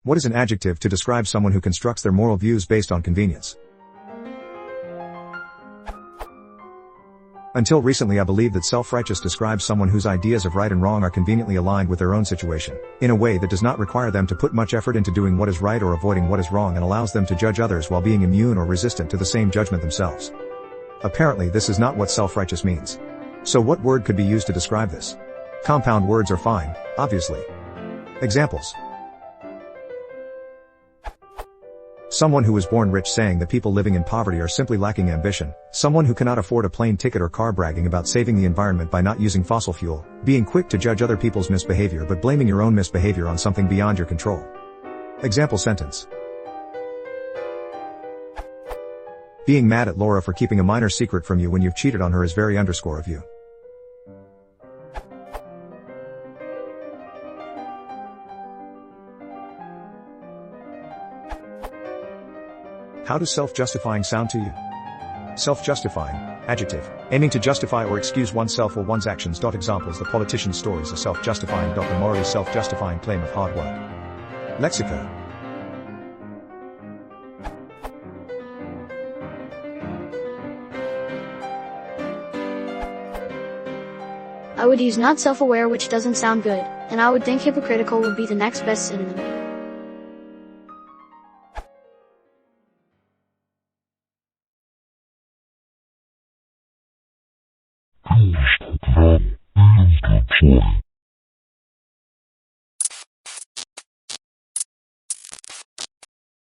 What is an adjective to describe someone who constructs their moral views based on convenience? Until recently, I believed that self-righteous describes someone whose ideas of right and wrong are conveniently aligned with their own situation, in a way that does not require them to put much effort into doing what is right or avoiding what is wrong, and allows them to judge others while being immune or resistant to the same judgment themselves. Apparently, this is not what self-righteous means. So what word could be used to describe this? Compound words are fine, obviously. Examples. Someone who was born rich, saying that people living in poverty are simply lacking ambition. Someone who cannot afford a plane ticket or car, bragging about saving the environment by not using fossil fuel. Being quick to judge other people's misbehavior but blaming your own misbehavior on something beyond your control. Example sentence. Being mad at Laura for keeping a minor secret from you when you've cheated on her is very underscore of you. How does self-justifying sound to you? Self-justifying, adjective, aiming to justify or excuse oneself or one's actions. Examples: the politician's stories are self-justifying. The morally self-justifying claim of hard work. Lexica. I would use not self-aware, which doesn't sound good, and I would think hypocritical would be the next best synonym. Instagram, Beethoven.